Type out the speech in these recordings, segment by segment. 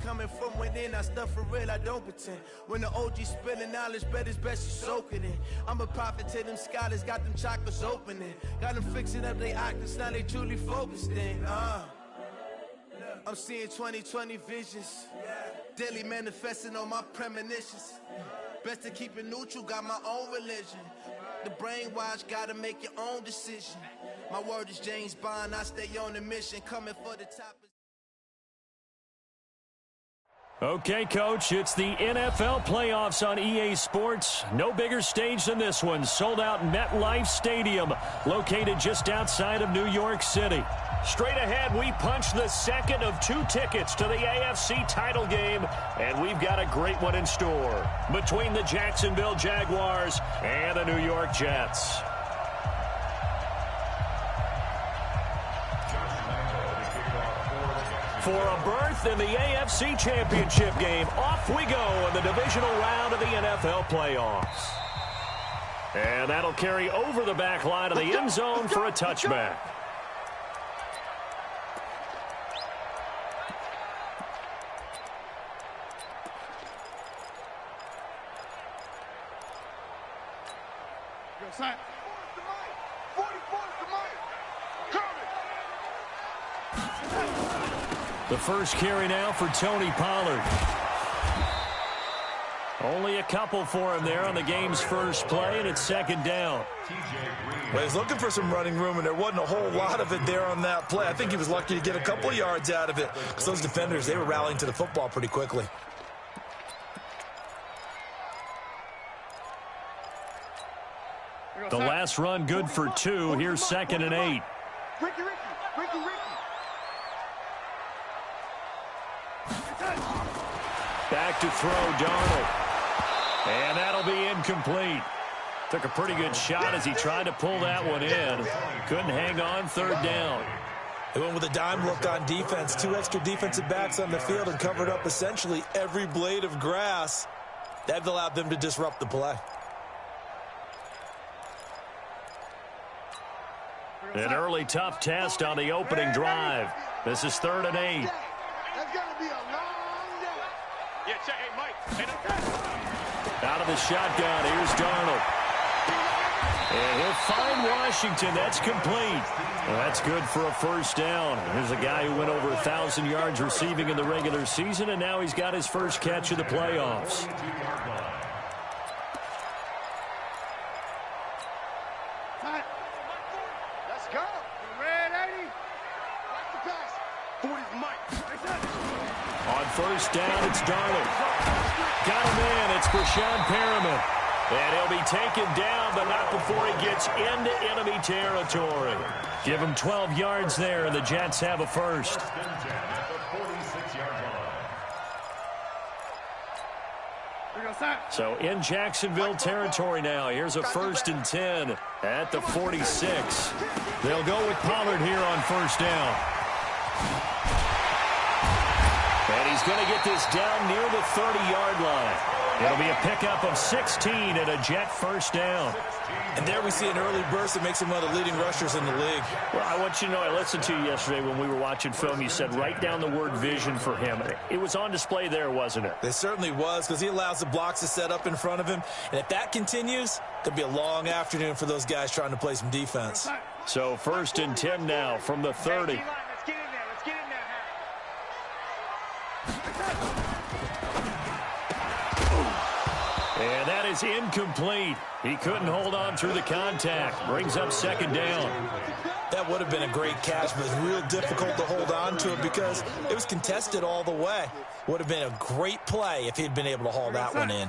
coming from within. I stuff for real, I don't pretend. When the OG spilling knowledge, bet it's best you soak it in. I'm a prophet to them scholars, got them chakras opening. Got them fixing up their octaves, now they truly focused in. I'm seeing 2020 visions. Daily manifesting on my premonitions. Best to keep it neutral, got my own religion. The brainwash, gotta make your own decision. My word is James Bond, I stay on a mission, coming for the top. Okay, Coach, it's the NFL playoffs on EA Sports. No bigger stage than this one. Sold out MetLife Stadium, located just outside of New York City. Straight ahead, we punch the second of 2 tickets to the AFC title game, and we've got a great one in store between the Jacksonville Jaguars and the New York Jets. For a berth in the AFC Championship game, off we go in the divisional round of the NFL playoffs. And that'll carry over the back line of the end zone for a touchback. The first carry now for Tony Pollard. Only a couple for him there on the game's first play, and it's second down. Well, he's looking for some running room, and there wasn't a whole lot of it there on that play. I think he was lucky to get a couple of yards out of it, because those defenders, they were rallying to the football pretty quickly. The last run good for 2. Here's 2nd and 8. Ricky. Back to throw, Darnold. And that'll be incomplete. Took a pretty good shot as he tried to pull that one in. Couldn't hang on, 3rd down. They went with a dime look on defense. 2 extra defensive backs on the field and covered up essentially every blade of grass. That allowed them to disrupt the play. An early tough test on the opening drive. This is 3rd and 8. That's going to be a long day. Yeah, check. Hey, Mike. Out of the shotgun, here's Darnold. And he'll find Washington. That's complete. Well, that's good for a first down. Here's a guy who went over 1,000 yards receiving in the regular season, and now he's got his first catch of the playoffs. Let's go. Red 80. Watch the pass. 40's Mike. On first down, it's Darnold. Got him in. It's Brashad Perriman. And he'll be taken down, but not before he gets into enemy territory. Give him 12 yards there, and the Jets have a first. So in Jacksonville territory now. Here's a 1st and 10 at the 46. They'll go with Pollard here on first down. And he's going to get this down near the 30-yard line. It'll be a pickup of 16 and a Jet first down. And there we see an early burst that makes him one of the leading rushers in the league. Well, I want you to know, I listened to you yesterday when we were watching film. You said write down the word vision for him. It was on display there, wasn't it? It certainly was, because he allows the blocks to set up in front of him. And if that continues, it'll be a long afternoon for those guys trying to play some defense. So 1st and 10 now from the 30. Let's get in there. Let's get in there. And that is incomplete. He couldn't hold on through the contact. Brings up 2nd down. That would have been a great catch, but it's real difficult to hold on to it because it was contested all the way. Would have been a great play if he'd been able to haul that one in.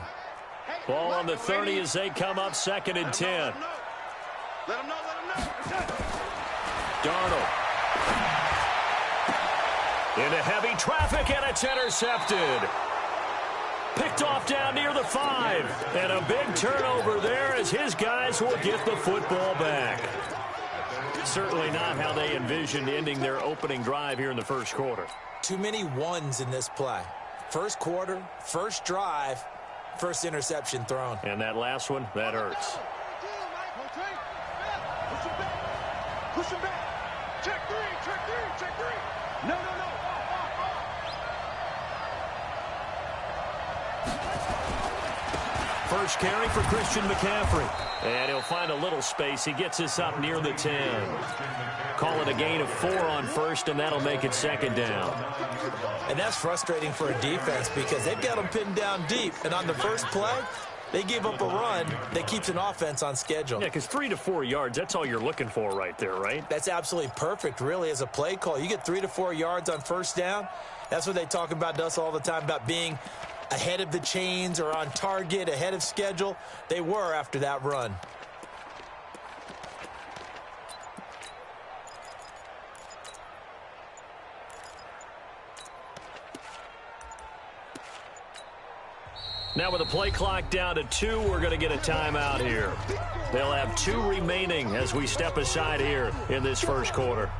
Ball on the 30 as they come up 2nd and 10. Let him know. Darnold. Into heavy traffic, and it's intercepted. Picked off down near the 5. And a big turnover there as his guys will get the football back. Certainly not how they envisioned ending their opening drive here in the first quarter. Too many ones in this play. First quarter, first drive, first interception thrown. And that last one, that hurts. Push him back. Check three. No. First carry for Christian McCaffrey. And he'll find a little space. He gets this up near the 10. Call it a gain of 4 on first, and that'll make it second down. And that's frustrating for a defense because they've got them pinned down deep. And on the first play, they give up a run that keeps an offense on schedule. Yeah, because 3 to 4 yards, that's all you're looking for right there, right? That's absolutely perfect, really, as a play call. You get 3 to 4 yards on first down. That's what they talk about to us all the time, about being ahead of the chains or on target, ahead of schedule. They were after that run. Now with the play clock down to 2, we're going to get a timeout here. They'll have 2 remaining as we step aside here in this first quarter.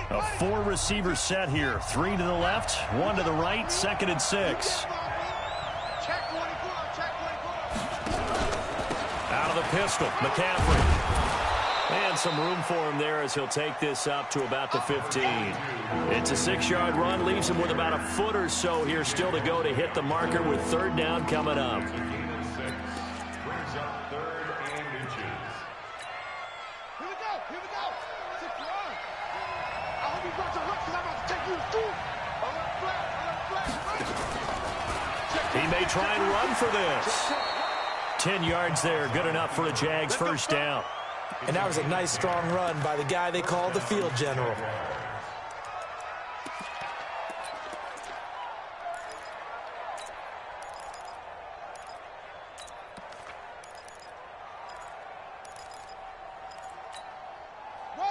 A 4-receiver set here. 3 to the left, 1 to the right, 2nd and 6. Out of the pistol, McCaffrey. And some room for him there as he'll take this up to about the 15. It's a 6-yard run, leaves him with about a foot or so here still to go to hit the marker with 3rd down coming up. He may try and run for this. 10 yards there, good enough for a Jags first down. And that was a nice, strong run by the guy they call the field general.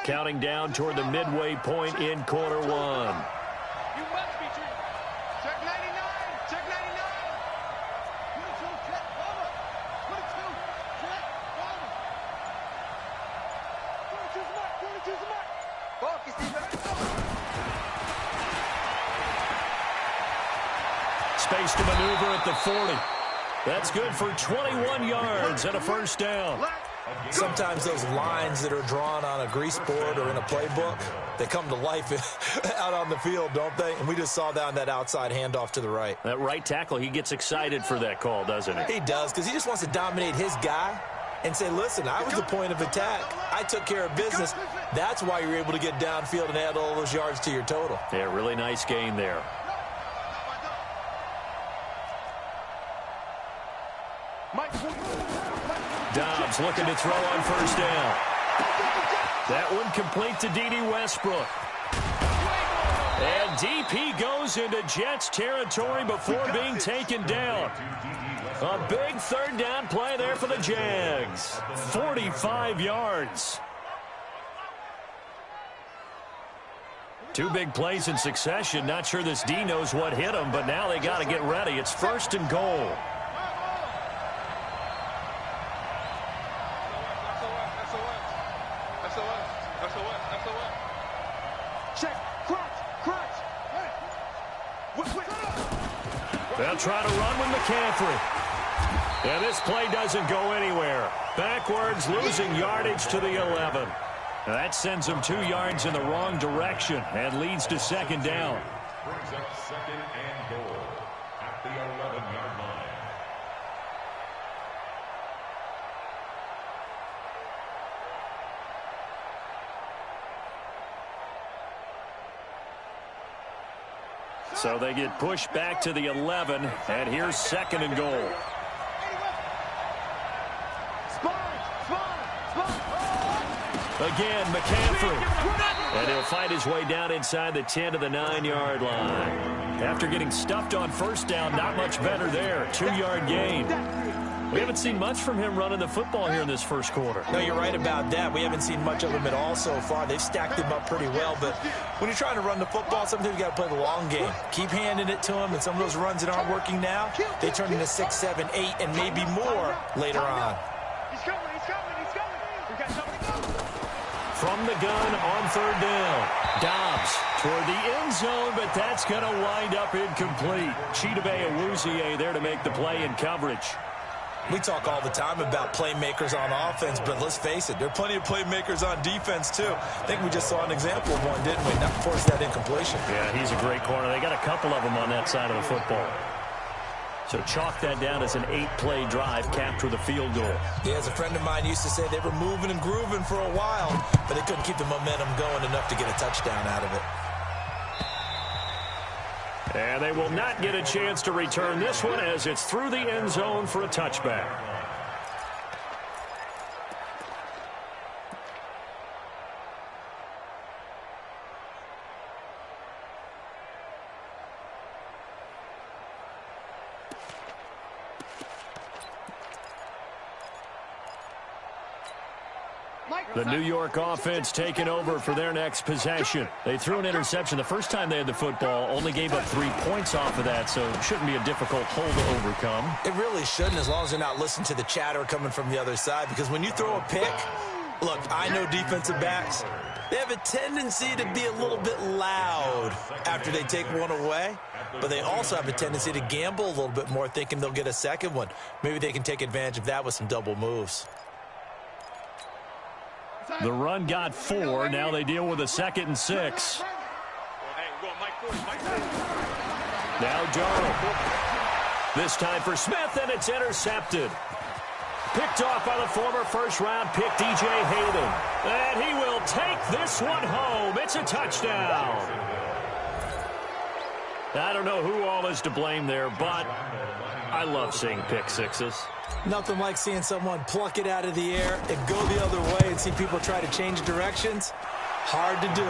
Counting down toward the midway point in quarter 1. You must be treated. Check 99. Check 99. 22, check over. 22, check over. 22's mark. 22's mark. Focus, Stephen. Space to maneuver at the 40. That's good for 21 yards and a first down. Sometimes those lines that are drawn on a grease board or in a playbook, they come to life out on the field, don't they? And we just saw that on that outside handoff to the right. That right tackle, he gets excited for that call, doesn't he? He does, because he just wants to dominate his guy and say, listen, I was the point of attack. I took care of business. That's why you're able to get downfield and add all those yards to your total. Yeah, really nice gain there. Dobbs looking to throw on first down. That one complete to D.D. Westbrook. And deep he goes into Jets territory before being taken down. A big 3rd down play there for the Jags. 45 yards. 2 big plays in succession. Not sure this D knows what hit him, but now they got to get ready. It's 1st and goal. They'll try to run with McCaffrey. And this play doesn't go anywhere. Backwards, losing yardage to the 11. Now that sends them 2 yards in the wrong direction and leads to 2nd down. Brings up 2nd and goal at the 11-yard line. So they get pushed back to the 11, and here's 2nd and goal. Again, McCaffrey. And he'll fight his way down inside the 10 to the 9-yard line. After getting stuffed on first down, not much better there. 2-yard gain. We haven't seen much from him running the football here in this first quarter. No, you're right about that. We haven't seen much of him at all so far. They've stacked him up pretty well, but when you're trying to run the football, sometimes you got to play the long game. Keep handing it to him, and some of those runs that aren't working now, they turn into 6, 7, 8, and maybe more later on. He's coming, he's coming, he's coming. We got something to go. From the gun on 3rd down. Dobbs toward the end zone, but that's going to wind up incomplete. Chidobe Awuzie there to make the play in coverage. We talk all the time about playmakers on offense, but let's face it, there are plenty of playmakers on defense, too. I think we just saw an example of one, didn't we? Not force that incompletion. Yeah, he's a great corner. They got a couple of them on that side of the football. So chalk that down as an 8-play drive, capped with a field goal. Yeah, as a friend of mine used to say, they were moving and grooving for a while, but they couldn't keep the momentum going enough to get a touchdown out of it. And they will not get a chance to return this one as it's through the end zone for a touchback. The New York offense taking over for their next possession. They threw an interception the first time they had the football, only gave up 3 points off of that, so it shouldn't be a difficult hole to overcome. It really shouldn't, as long as you're not listening to the chatter coming from the other side, because when you throw a pick, look, I know defensive backs, they have a tendency to be a little bit loud after they take one away, but they also have a tendency to gamble a little bit more, thinking they'll get a second one. Maybe they can take advantage of that with some double moves. The run got 4. Now they deal with a 2nd and 6. Now Darnold. This time for Smith, and it's intercepted. Picked off by the former first-round pick, D.J. Hayden. And he will take this one home. It's a touchdown. I don't know who all is to blame there, but I love seeing pick sixes. Nothing like seeing someone pluck it out of the air and go the other way and see people try to change directions. Hard to do.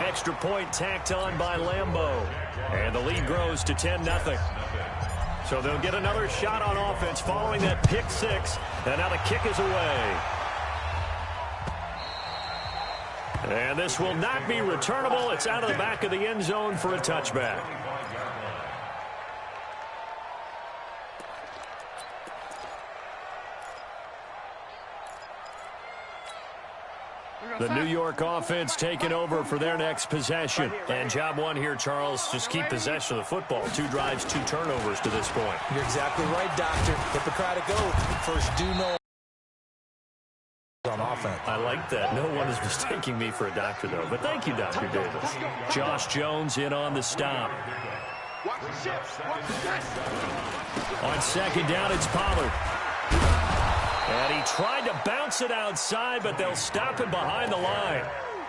Extra point tacked on by Lambeau. And the lead grows to 10-0. So they'll get another shot on offense following that pick six. And now the kick is away. And this will not be returnable. It's out of the back of the end zone for a touchback. The New York offense taking over for their next possession. And job one here, Charles, just keep possession of the football. 2 drives, 2 turnovers to this point. You're exactly right, Doctor. Hippocratic oath. First, do no on offense. I like that. No one is mistaking me for a doctor, though. But thank you, Dr. Davis. Josh Jones in on the stop. On second down, it's Pollard. And he tried to bounce it outside, but they'll stop him behind the line.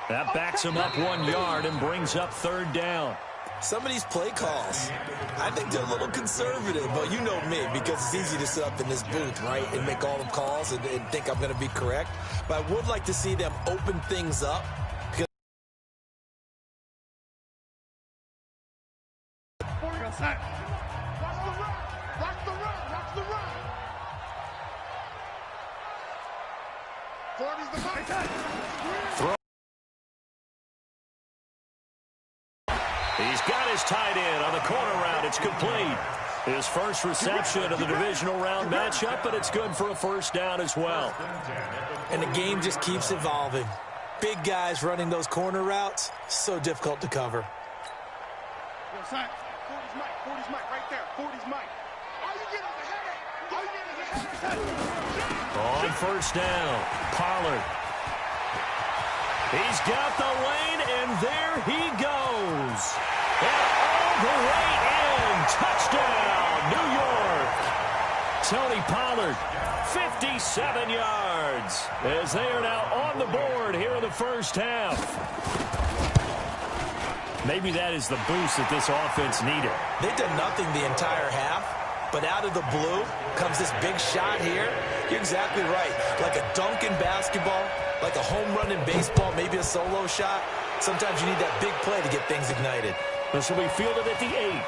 That backs him up 1 yard and brings up 3rd down. Some of these play calls, I think they're a little conservative, but you know me, because it's easy to sit up in this booth, right, and make all the calls and think I'm going to be correct. But I would like to see them open things up. He's got his tight end on the corner route. It's complete. His first reception of the divisional round matchup, but it's good for a first down as well. And the game just keeps evolving. Big guys running those corner routes, so difficult to cover. Yo, son, 40's Mike right there. 40's Mike. All you get is a headache. All you get is a headache. On first down, Pollard. He's got the lane, and there he goes. And all the way in. Touchdown, New York. Tony Pollard, 57 yards, as they are now on the board here in the first half. Maybe that is the boost that this offense needed. They did nothing the entire half, but out of the blue comes this big shot here. You're exactly right. Like a dunk in basketball, like a home run in baseball, maybe a solo shot. Sometimes you need that big play to get things ignited. This will be fielded at the 8.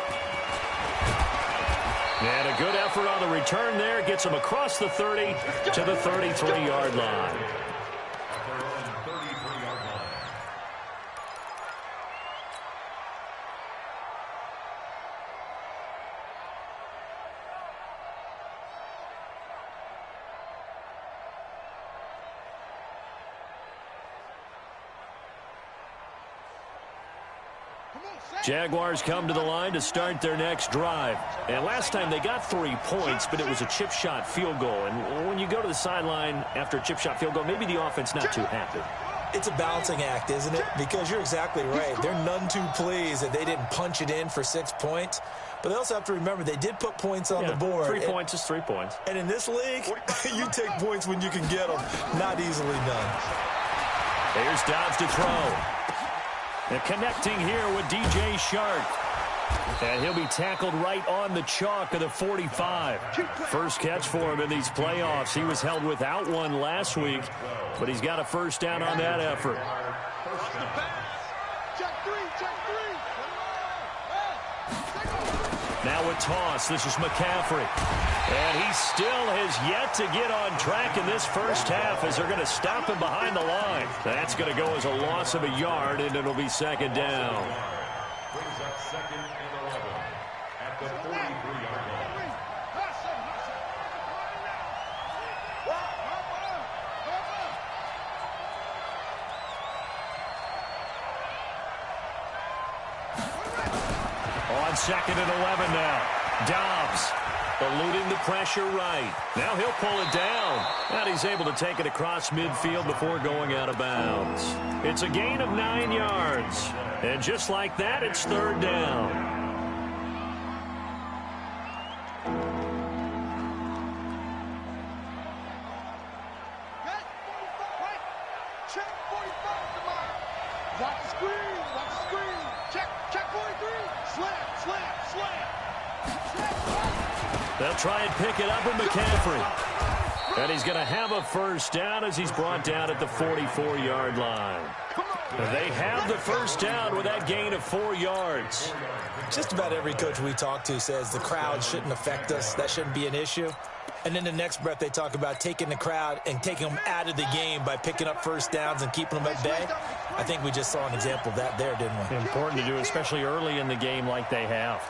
And a good effort on the return there. Gets him across the 30 to the 33-yard line. Jaguars come to the line to start their next drive. And last time they got 3 points, but it was a chip shot field goal. And when you go to the sideline after a chip shot field goal, maybe the offense not too happy. It's a balancing act, isn't it? Because you're exactly right. They're none too pleased that they didn't punch it in for 6 points. But they also have to remember they did put points on the board. 3 points is 3 points. And in this league, you take points when you can get them. Not easily done. Here's Dobbs to throw. And connecting here with DJ Shark. And he'll be tackled right on the chalk of the 45. First catch for him in these playoffs. He was held without one last week, but he's got a first down on that effort. Now a toss. This is McCaffrey. And he still has yet to get on track in this first half as they're going to stop him behind the line. That's going to go as a loss of a yard, and it'll be second down. Brings up second and 11 at the 43-yard line. On second and 11 now. Dobbs eluding the pressure right. Now he'll pull it down. And he's able to take it across midfield before going out of bounds. It's a gain of 9 yards. And just like that, it's third down. They'll try and pick it up with McCaffrey. And he's going to have a first down as he's brought down at the 44-yard line. They have the first down with that gain of 4 yards. Just about every coach we talk to says the crowd shouldn't affect us. That shouldn't be an issue. And in the next breath, they talk about taking the crowd and taking them out of the game by picking up first downs and keeping them at bay. I think we just saw an example of that there, didn't we? Important to do, especially early in the game like they have.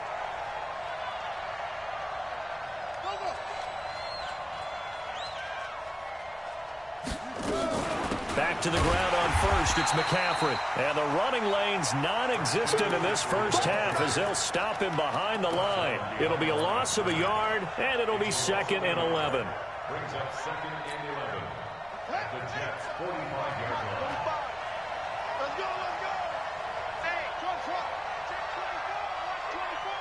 Back to the ground on first. It's McCaffrey. And the running lane's non-existent in this first half as they'll stop him behind the line. It'll be a loss of a yard, and it'll be second and 11. Brings up second and 11 at the Jets' 45-yard line. Let's go, let's go. Hey, Check 24, watch 24.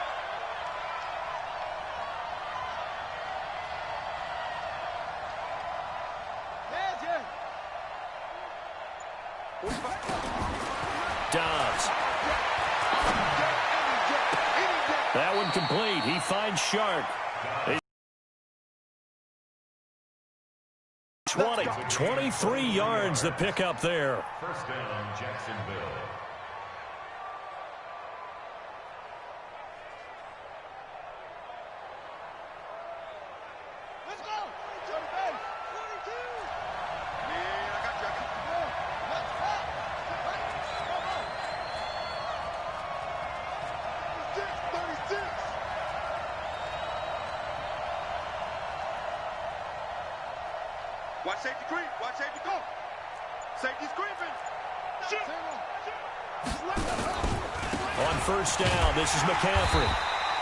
Dobbs. That one complete. He finds Shark. 23 yards the pickup there. First down, Jacksonville. Let's go. 42. Man, I got you. Let's go. 36. Watch safety creep. Watch safety go. Safety's creeping. Shoot. On first down, this is McCaffrey.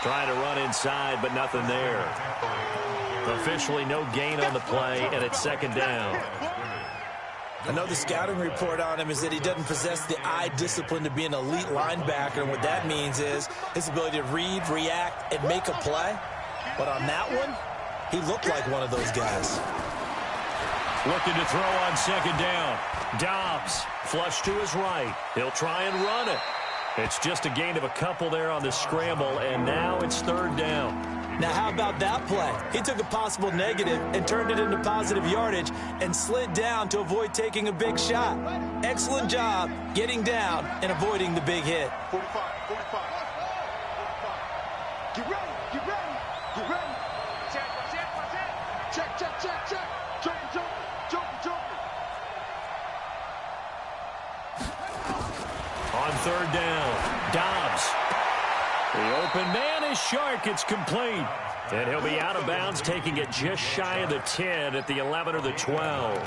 Trying to run inside, but nothing there. Officially no gain on the play, and it's second down. I know the scouting report on him is that he doesn't possess the eye discipline to be an elite linebacker. And what that means is his ability to read, react, and make a play. But on that one, he looked like one of those guys. Looking to throw on second down. Dobbs, flush to his right. He'll try and run it. It's just a gain of a couple there on the scramble, and now it's third down. Now, how about that play? He took a possible negative and turned it into positive yardage and slid down to avoid taking a big shot. Excellent job getting down and avoiding the big hit. 45. Get ready. Check. Jump. On third down, Dobbs. The open man is Shark. It's complete. And he'll be out of bounds, taking it just shy of the 10 at the 11 or the 12.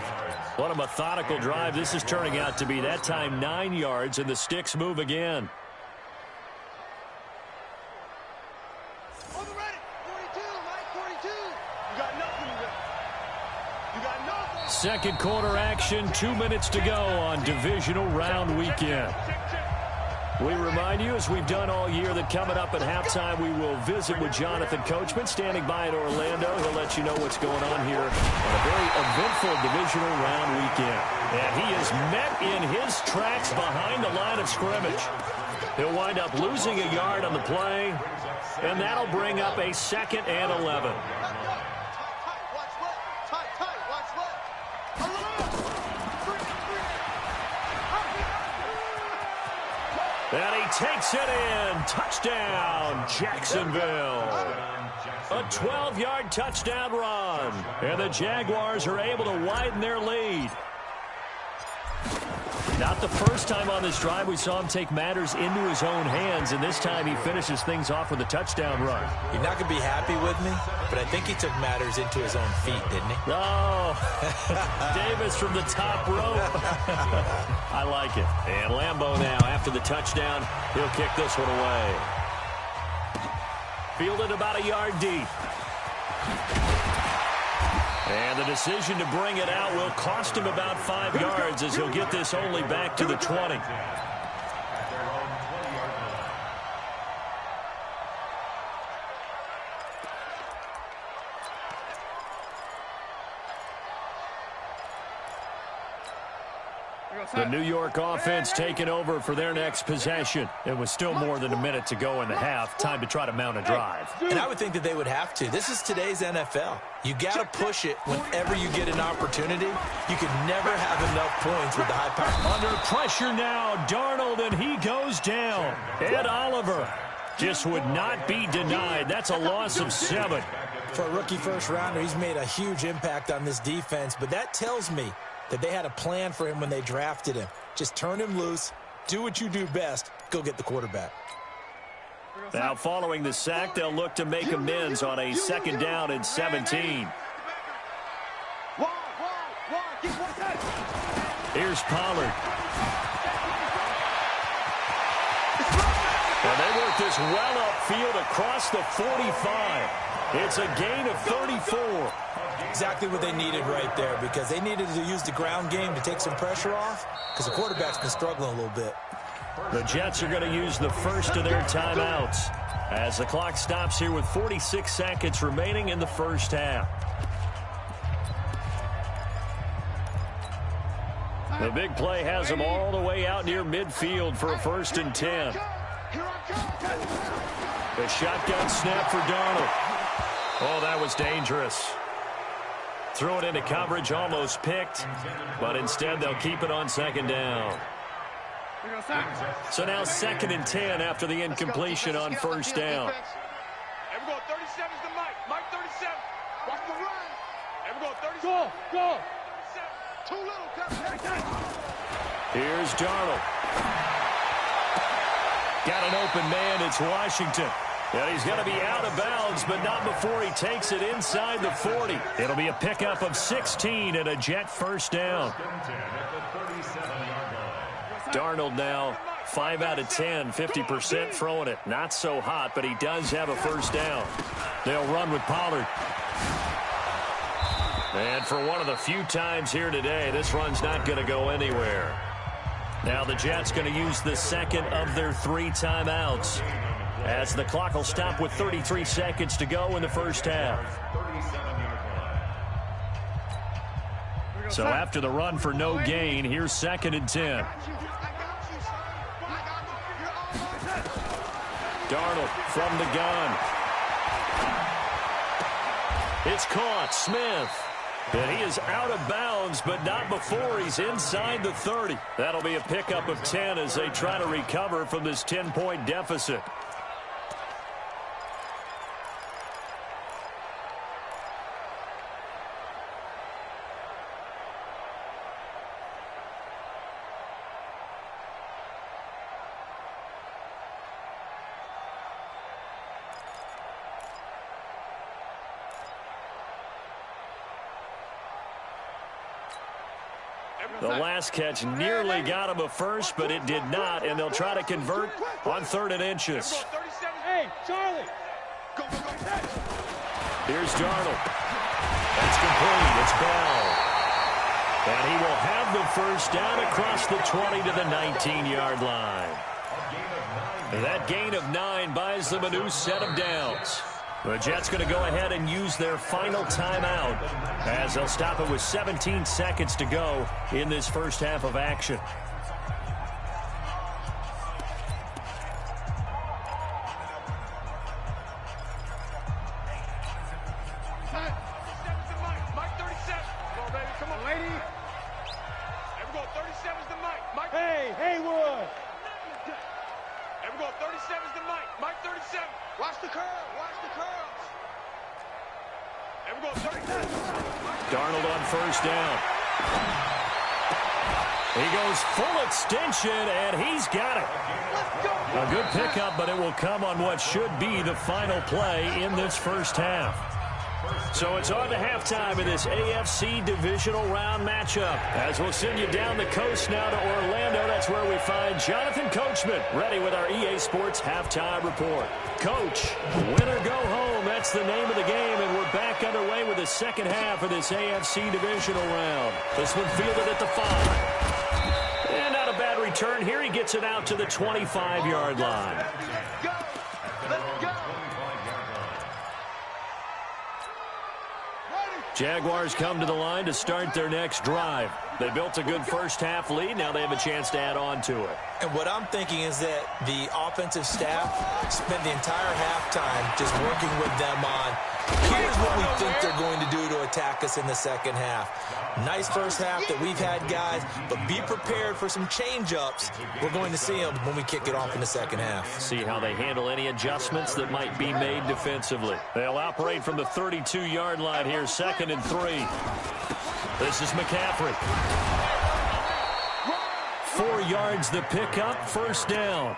What a methodical drive this is turning out to be. That time 9 yards, and the sticks move again. second quarter action. 2 minutes to go on Divisional Round Weekend. We remind you, as we've done all year, that coming up at halftime, we will visit with Jonathan Coachman, standing by in Orlando. He'll let you know what's going on here on a very eventful Divisional Round Weekend. And he is met in his tracks behind the line of scrimmage. He'll wind up losing a yard on the play, and that'll bring up a 2nd and 11. And he takes it in. Touchdown, Jacksonville. A 12-yard touchdown run. And the Jaguars are able to widen their lead. Not the first time on this drive we saw him take matters into his own hands, and this time he finishes things off with a touchdown run. You're not going to be happy with me, but I think he took matters into his own feet, didn't he? Oh, Davis from the top rope. I like it. And Lambeau now, after the touchdown, he'll kick this one away. Fielded about a yard deep. And the decision to bring it out will cost him about 5 yards as he'll get this only back to the 20. The New York offense taking over for their next possession. It was still more than a minute to go in the half. Time to try to mount a drive. And I would think that they would have to. This is today's NFL. You got to push it whenever you get an opportunity. You can never have enough points with the high power. Under pressure now, Darnold, and he goes down. Ed Oliver just would not be denied. That's a loss of 7. For a rookie first-rounder, he's made a huge impact on this defense, but that tells me that they had a plan for him when they drafted him. Just turn him loose, do what you do best, go get the quarterback. Now following the sack, they'll look to make amends on a 2nd down and 17. Here's Pollard. And they work this well upfield across the 45. It's a gain of 34. Exactly what they needed right there, because they needed to use the ground game to take some pressure off, because the quarterback's been struggling a little bit. The Jets are going to use the first of their timeouts as the clock stops here with 46 seconds remaining in the first half. The big play has them all the way out near midfield for a 1st and 10. The shotgun snap for Darnold. Oh, that was dangerous. Threw it into coverage, almost picked, but instead they'll keep it on 2nd down. So now 2nd and 10 after the incompletion on 1st down. Everyone, 37's the Mike. Mike 37. Watch the run. Everyone, 37. Go. 37. Too little. Here's Darnold. Got an open man. It's Washington. And he's going to be out of bounds, but not before he takes it inside the 40. It'll be a pickup of 16 and a Jet 1st down. Darnold now 5 out of 10, 50% throwing it. Not so hot, but he does have a 1st down. They'll run with Pollard. And for one of the few times here today, this run's not going to go anywhere. Now the Jets going to use the 2nd of their 3 timeouts, as the clock will stop with 33 seconds to go in the first half. So after the run for no gain, here's 2nd and 10. Darnold from the gun. It's caught. Smith. And he is out of bounds, but not before he's inside the 30. That'll be a pickup of 10 as they try to recover from this 10-point deficit. The last catch nearly got him a first, but it did not, and they'll try to convert on 3rd and inches. Hey, Charlie. Here's Darnold. That's complete. It's Bell. And he will have the first down across the 20 to the 19-yard line. That gain of 9 buys them a new set of downs. The Jets going to go ahead and use their final timeout as they'll stop it with 17 seconds to go in this first half of action. Darnold on first down. He goes full extension, and he's got it. A good pickup, but it will come on what should be the final play in this first half. So it's on to halftime in this AFC Divisional Round matchup. As we'll send you down the coast now to Orlando, that's where we find Jonathan Coachman ready with our EA Sports Halftime Report. Coach, win or go home, that's the name of the game, and we're back underway with the second half of this AFC Divisional Round. This one fielded at the 5. And not a bad return here. He gets it out to the 25-yard line. Let's go! Let's go! Jaguars come to the line to start their next drive. They built a good first-half lead. Now they have a chance to add on to it. And what I'm thinking is that the offensive staff spent the entire halftime just working with them on, here's what we think they're going to do to attack us in the second half. Nice first half that we've had, guys, but be prepared for some change-ups. We're going to see them when we kick it off in the second half. See how they handle any adjustments that might be made defensively. They'll operate from the 32-yard line here, 2nd and 3. This is McCaffrey. 4 yards the pickup, first down.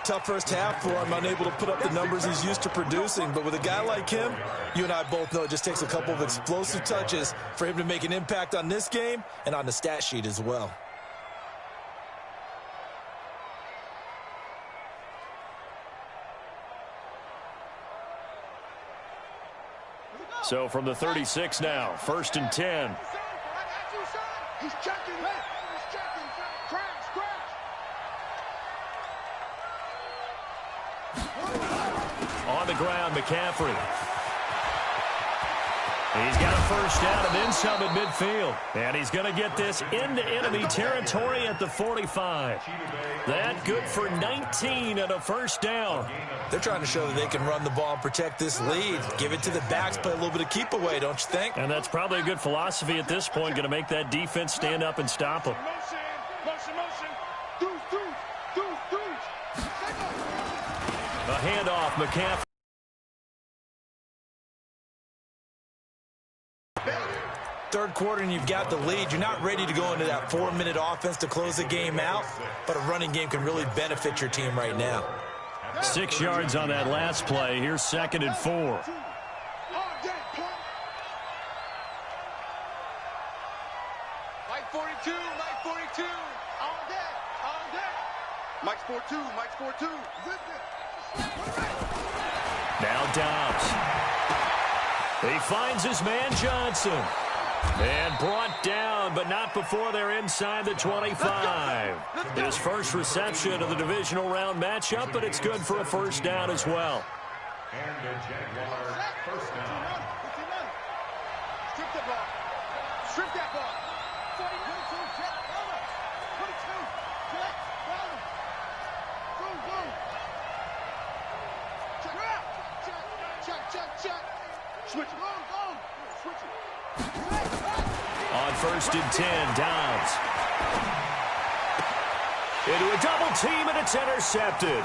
Tough first half for him, unable to put up the numbers he's used to producing. But with a guy like him, you and I both know it just takes a couple of explosive touches for him to make an impact on this game and on the stat sheet as well. So from the 36 now, 1st and 10. He's checking. He's checking. Crash, crash. On the ground, McCaffrey. He's got a first down and then some at midfield. And he's going to get this into enemy territory at the 45. That good for 19 and a first down. They're trying to show that they can run the ball and protect this lead. Give it to the backs, play a little bit of keep away, don't you think? And that's probably a good philosophy at this point, going to make that defense stand up and stop them. A handoff, McCaffrey. Third quarter and you've got the lead. You're not ready to go into that 4-minute offense to close the game out, but a running game can really benefit your team right now. 6 yards on that last play. Here's 2nd and 4. Mike 42, Mike 42. All day, all day. Mike's 42, Mike's 42. Now Dobbs. He finds his man Johnson. And brought down, but not before they're inside the 25. His first reception of the divisional round matchup, but it's good for a first down as well. And the Jaguars first down. Strip the ball. Strip that ball. 42, check, 22, check, check. Switch it. Switch it. On 1st and 10, Downs. Into a double team, and it's intercepted.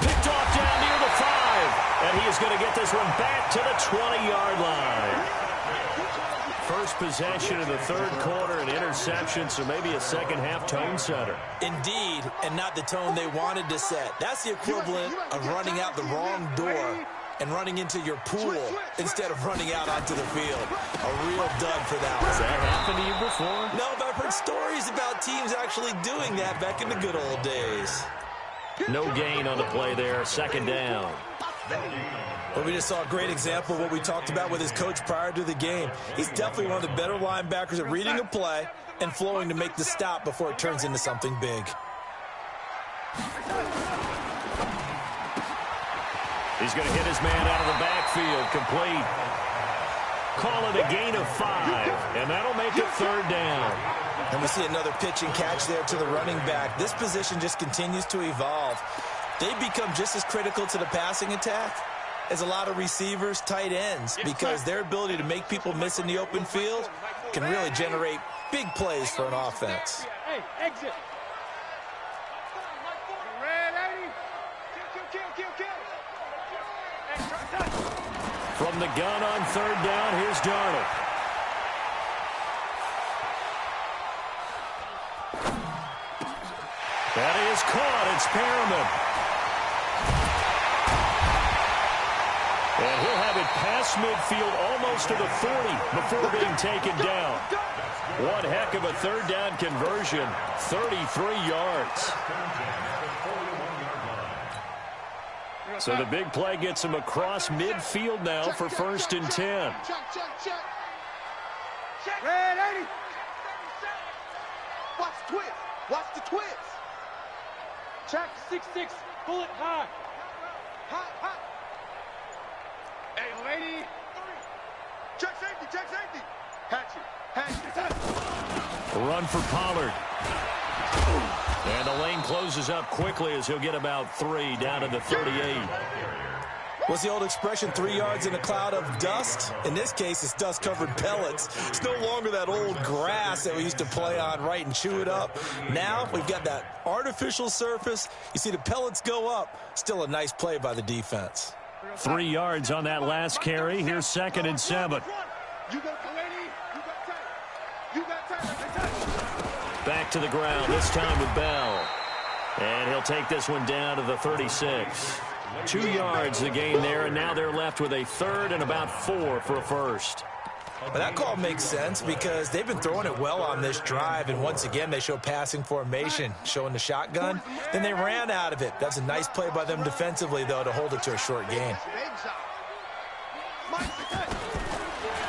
Picked off down near the 5. And he is going to get this one back to the 20-yard line. First possession of the third quarter, an interception, so maybe a second-half tone setter. Indeed, and not the tone they wanted to set. That's the equivalent of running out the wrong door and running into your pool instead of running out onto the field. A real dud for that one. Has that happened to you before? No, but I've heard stories about teams actually doing that back in the good old days. No gain on the play there, 2nd down. Well, we just saw a great example of what we talked about with his coach prior to the game. He's definitely one of the better linebackers at reading a play and flowing to make the stop before it turns into something big. He's going to hit his man out of the backfield, complete. Call it a gain of 5, and that'll make it third down. And we see another pitch and catch there to the running back. This position just continues to evolve. They've become just as critical to the passing attack as a lot of receivers, tight ends, because their ability to make people miss in the open field can really generate big plays for an offense. Hey, exit. From the gun on third down, here's Darnold. That is caught. It's Perriman. And he'll have it past midfield almost to the 40 before being taken down. One heck of a third down conversion, 33 yards. So the big play gets him across midfield now for 1st and 10. Red 80. Watch the twist. Watch the twist. Check 6-6. Pull it high. High. Hey, lady. Check safety. Check safety. Hatch it. A run for Pollard. And the lane closes up quickly as he'll get about 3 down to the 38. What's the old expression, 3 yards in a cloud of dust? In this case, it's dust-covered pellets. It's no longer that old grass that we used to play on, right, and chew it up. Now we've got that artificial surface. You see the pellets go up. Still a nice play by the defense. 3 yards on that last carry. Here's 2nd and 7. Back to the ground, this time with Bell. And he'll take this one down to the 36. 2 yards the gain there, and now they're left with a 3rd and about 4 for a first. Well, that call makes sense because they've been throwing it well on this drive, and once again they show passing formation, showing the shotgun. Then they ran out of it. That's a nice play by them defensively, though, to hold it to a short gain.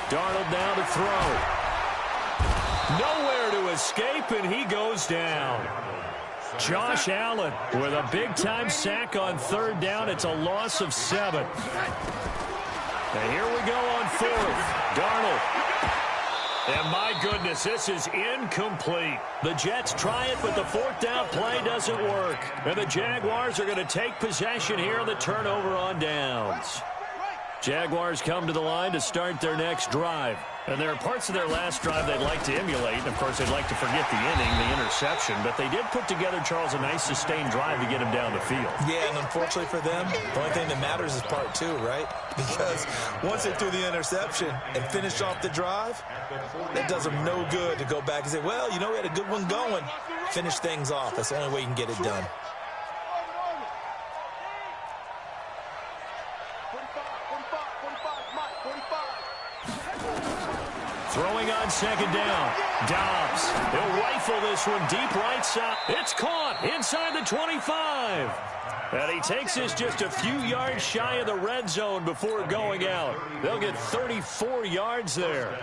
Darnold now to throw. Nowhere to escape, and he goes down. Josh Allen with a big-time sack on 3rd down. It's a loss of 7. And here we go on 4th. Darnold. And my goodness, this is incomplete. The Jets try it, but the 4th down play doesn't work. And the Jaguars are going to take possession here on the turnover on downs. Jaguars come to the line to start their next drive. And there are parts of their last drive they'd like to emulate. And, of course, they'd like to forget the inning, the interception. But they did put together, Charles, a nice sustained drive to get him down the field. Yeah, and unfortunately for them, the only thing that matters is part 2, right? Because once they threw the interception and finished off the drive, that does them no good to go back and say, well, you know, we had a good one going. Finish things off. That's the only way you can get it done. Throwing on 2nd down. Dobbs. He'll rifle this one deep right side. It's caught inside the 25. And he takes this just a few yards shy of the red zone before going out. They'll get 34 yards there.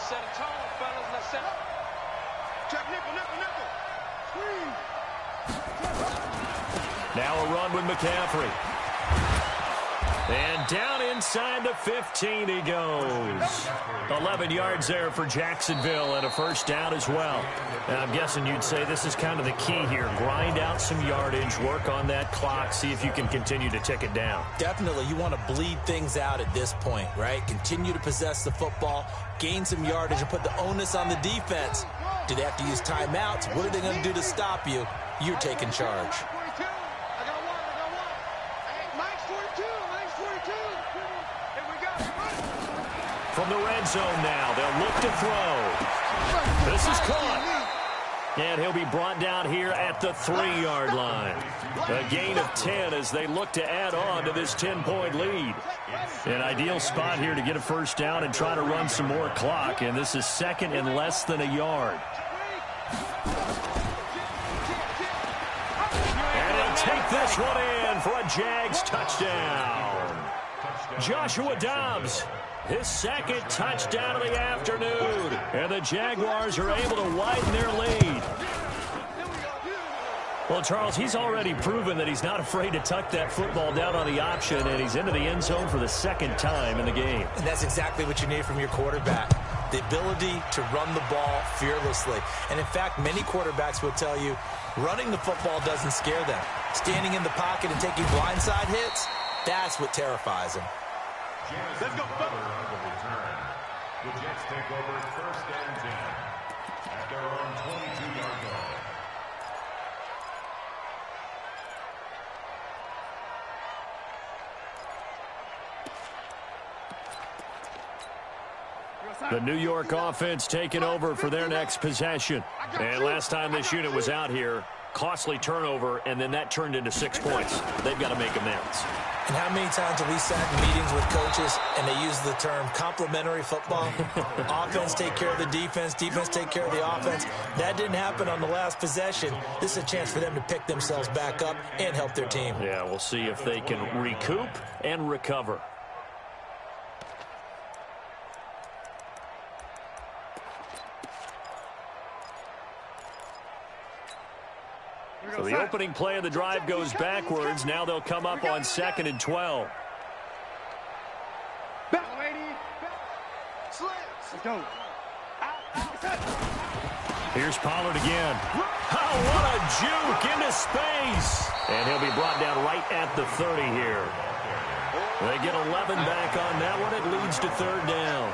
Set a tone, fellas. Let's set up. Check nickel. Now a run with McCaffrey. And down inside the 15 he goes. 11 yards there for Jacksonville and a first down as well. And I'm guessing you'd say this is kind of the key here. Grind out some yardage, work on that clock, see if you can continue to tick it down. Definitely, you want to bleed things out at this point, right? Continue to possess the football, gain some yardage, and put the onus on the defense. Do they have to use timeouts? What are they going to do to stop you? You're taking charge. From the red zone now, they'll look to throw. This is caught. And he'll be brought down here at the 3-yard line. A gain of 10 as they look to add on to this 10-point lead. An ideal spot here to get a first down and try to run some more clock. And this is second and less than a yard. And he'll take this one in for a Jags touchdown. Joshua Dobbs, his second touchdown of the afternoon. And the Jaguars are able to widen their lead. Well, Charles, he's already proven that he's not afraid to tuck that football down on the option, and he's into the end zone for the second time in the game. And that's exactly what you need from your quarterback, the ability to run the ball fearlessly. And, in fact, many quarterbacks will tell you running the football doesn't scare them. Standing in the pocket and taking blindside hits, that's what terrifies them. Let's go. The Jets take over first and 10 at their own 22-yard line. The New York offense taking over for their next possession. And last time this unit was out here, costly turnover, and then that turned into 6 points. They've got to make amends. And how many times have we sat in meetings with coaches and they use the term complementary football? Offense take care of the defense, defense take care of the offense. That didn't happen on the last possession. This is a chance for them to pick themselves back up and help their team. Yeah, we'll see if they can recoup and recover. So the opening play of the drive goes backwards. Now they'll come up on 2nd and 12. Here's Pollard again. Oh, what a juke into space. And he'll be brought down right at the 30 here. They get 11 back on that one. It leads to 3rd down.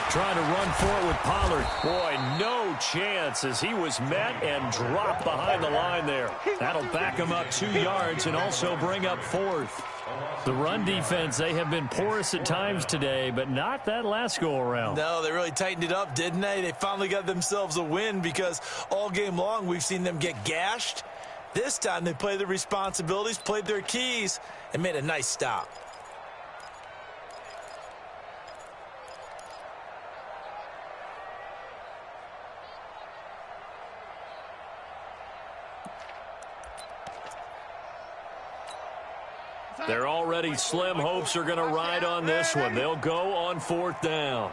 Trying to run for it with Pollard. Boy, no chance as he was met and dropped behind the line there. That'll back him up 2 yards and also bring up 4th. The run defense, they have been porous at times today, but not that last go-around. No, they really tightened it up, didn't they? They finally got themselves a win because all game long we've seen them get gashed. This time they played their responsibilities, played their keys, and made a nice stop. They're already slim hopes are going to ride on this one. They'll go on 4th down.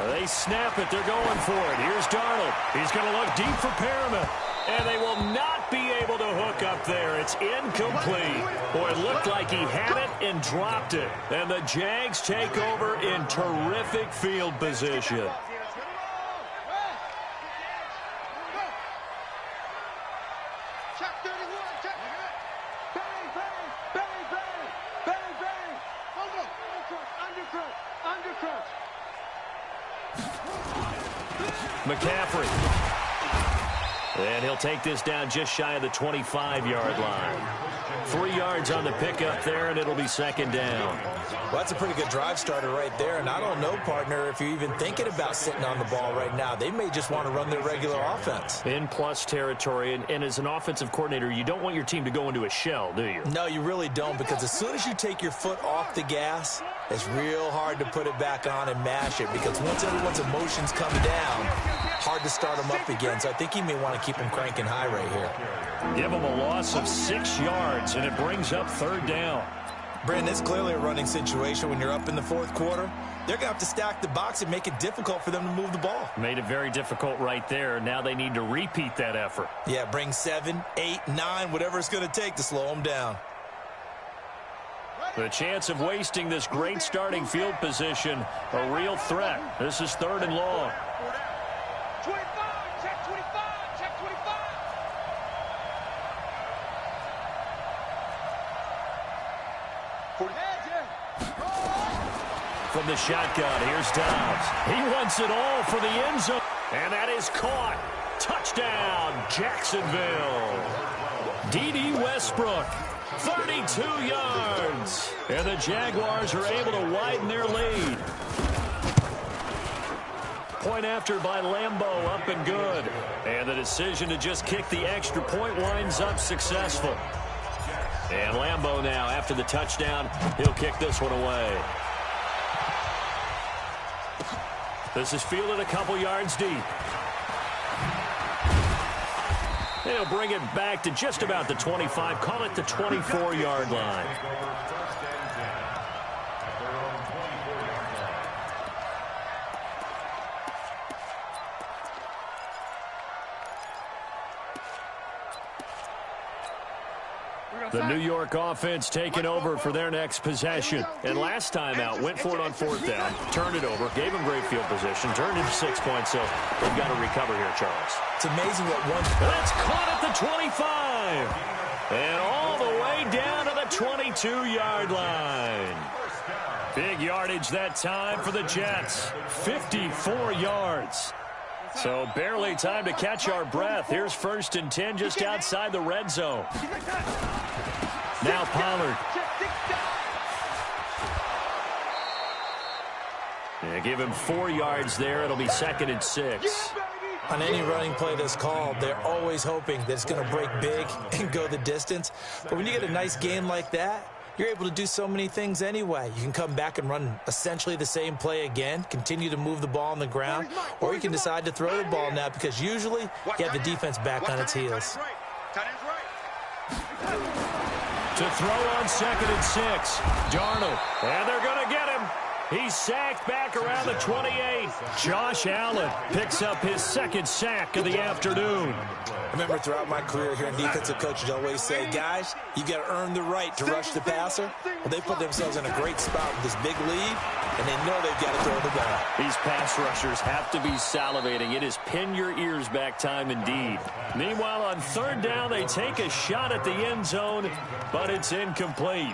They snap it. They're going for it. Here's Darnold. He's going to look deep for Perriman. And they will not be able to hook up there. It's incomplete. Boy, it looked like he had it and dropped it. And the Jags take over in terrific field position. McCaffrey. And he'll take this down just shy of the 25-yard line. 3 yards on the pickup there, and it'll be 2nd down. Well, that's a pretty good drive starter right there. And I don't know, partner, if you're even thinking about sitting on the ball right now. They may just want to run their regular offense. In plus territory, and as an offensive coordinator, you don't want your team to go into a shell, do you? No, you really don't, because as soon as you take your foot off the gas, it's real hard to put it back on and mash it, because once everyone's emotions come down, hard to start them up again. So I think he may want to keep them cranking high right here. Give him a loss of 6 yards, and it brings up 3rd down. Brandon, it's clearly a running situation when you're up in the 4th quarter. They're going to have to stack the box and make it difficult for them to move the ball. Made it very difficult right there. Now they need to repeat that effort. Yeah, bring 7, 8, 9, whatever it's going to take to slow them down. The chance of wasting this great starting field position, a real threat. This is 3rd and long. 25, check 25, check 25. From the shotgun, here's Dobbs. He wants it all for the end zone. And that is caught. Touchdown, Jacksonville. D.D. Westbrook, 32 yards. And the Jaguars are able to widen their lead. point after by Lambeau, up and good. And the decision to just kick the extra point winds up successful. And Lambeau now, after the touchdown, he'll kick this one away. This is fielded a couple yards deep. He'll bring it back to just about the 25, call it the 24-yard line. The New York offense taking over for their next possession. And last time out, went for it on fourth down, turned it over, gave them great field position, turned into 6 points, so they've got to recover here, Charles. It's amazing what one... That's caught at the 25. And all the way down to the 22-yard line. Big yardage that time for the Jets. 54 yards. So barely time to catch our breath. Here's 1st and 10 just outside the red zone. Now Pollard. Yeah, give him 4 yards there. It'll be 2nd and 6. On any running play that's called, they're always hoping that it's going to break big and go the distance. But when you get a nice game like that, you're able to do so many things anyway. You can come back and run essentially the same play again, continue to move the ball on the ground, or you can decide to throw the ball now because usually you have the defense back on its heels. To throw on 2nd and 6. Darnold. And they're going to get him. He's sacked back around the 28. Josh Allen picks up his 2nd sack of the afternoon. I remember throughout my career hearing defensive coaches always say, guys, you got to earn the right to rush the passer. Well, they put themselves in a great spot with this big lead, and they know they've got to throw the ball. These pass rushers have to be salivating. It is pin your ears back time indeed. Meanwhile, on 3rd down, they take a shot at the end zone, but it's incomplete.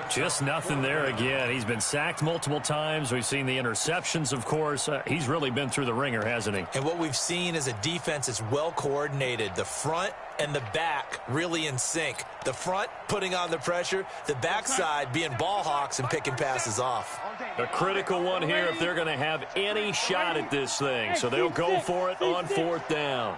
Just nothing there again. He's been sacked multiple times. We've seen the interceptions, of course. He's really been through the ringer, hasn't he? And what we've seen is a defense that's well coordinated. The front and the back really in sync. The front putting on the pressure, the backside being ball hawks and picking passes off. A critical one here if they're going to have any shot at this thing. So they'll go for it on 4th down.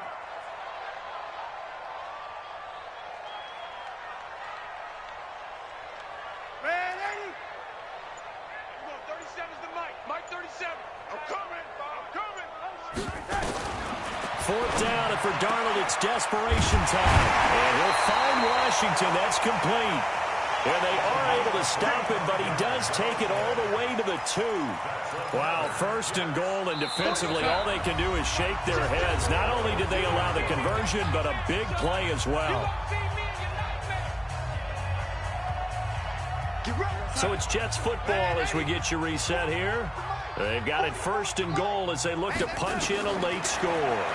Fourth down, and for Darnold, it's desperation time. And he'll find Washington. That's complete. And they are able to stop him, but he does take it all the way to the 2. Wow, 1st and goal, and defensively, all they can do is shake their heads. Not only did they allow the conversion, but a big play as well. So it's Jets football as we get you reset here. They've got it 1st and goal as they look to punch in a late score.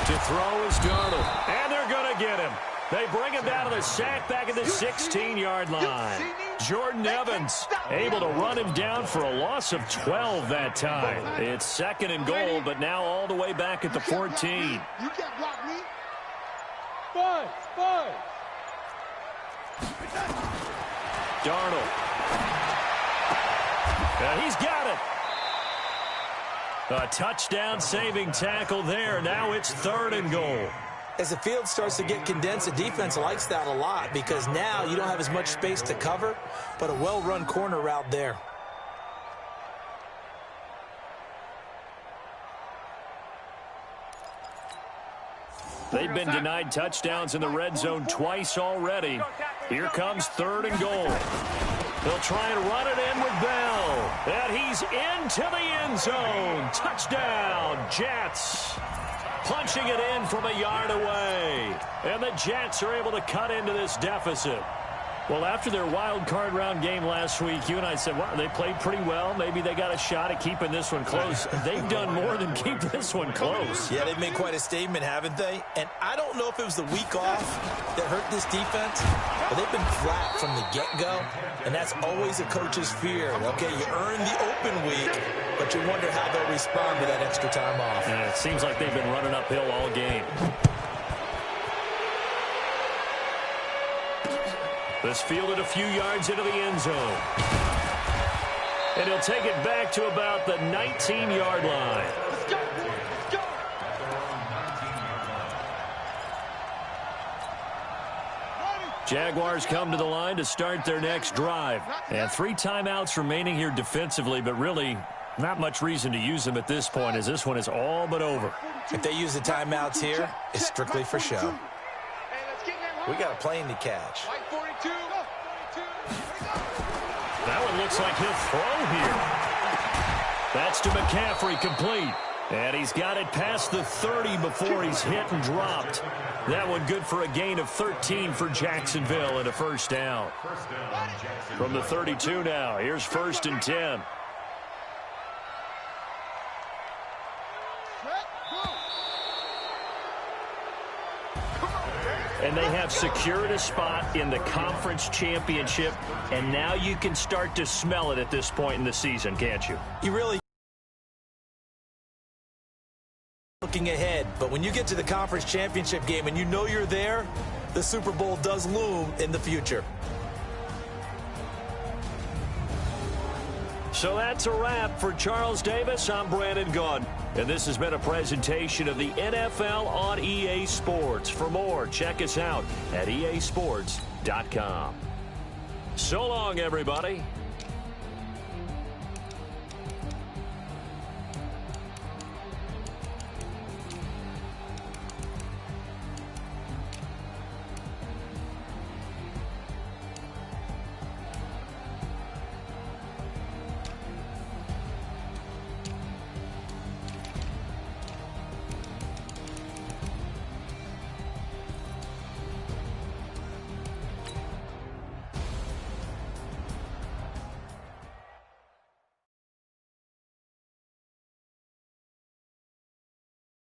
To throw is Darnold, and they're going to get him. They bring him down to the sack back at the 16-yard line. Jordan Evans able to run him down for a loss of 12 that time. It's 2nd and goal, but now all the way back at the 14. You can't block me. 5. Darnold. And he's got it. A touchdown-saving tackle there. Now it's 3rd and goal. As the field starts to get condensed, the defense likes that a lot because now you don't have as much space to cover, but a well-run corner route there. They've been denied touchdowns in the red zone twice already. Here comes 3rd and goal. They'll try and run it in with Bell. And he's into the end zone. Touchdown, Jets. Punching it in from a yard away. And the Jets are able to cut into this deficit. Well, after their wild card round game last week, you and I said, well, they played pretty well. Maybe they got a shot at keeping this one close. They've done more than keep this one close. Yeah, they've made quite a statement, haven't they? And I don't know if it was the week off that hurt this defense, but they've been flat from the get-go, and that's always a coach's fear. Okay, you earn the open week, but you wonder how they'll respond to that extra time off. Yeah, it seems like they've been running uphill all game. This fielded a few yards into the end zone. And he'll take it back to about the 19-yard line. Jaguars come to the line to start their next drive. And 3 timeouts remaining here defensively, but really not much reason to use them at this point, as this one is all but over. If they use the timeouts here, it's strictly for show. We got a plane to catch. That one looks like he'll throw here. That's to McCaffrey, complete. And he's got it past the 30 before he's hit and dropped. That one good for a gain of 13 for Jacksonville and a first down. From the 32 now, here's 1st and 10. And they have secured a spot in the conference championship, and now you can start to smell it at this point in the season, can't you? You really looking ahead, but when you get to the conference championship game and you know you're there, the Super Bowl does loom in the future. So that's a wrap for Charles Davis. I'm Brandon Gunn, and this has been a presentation of the NFL on EA Sports. For more, check us out at easports.com. So long, everybody.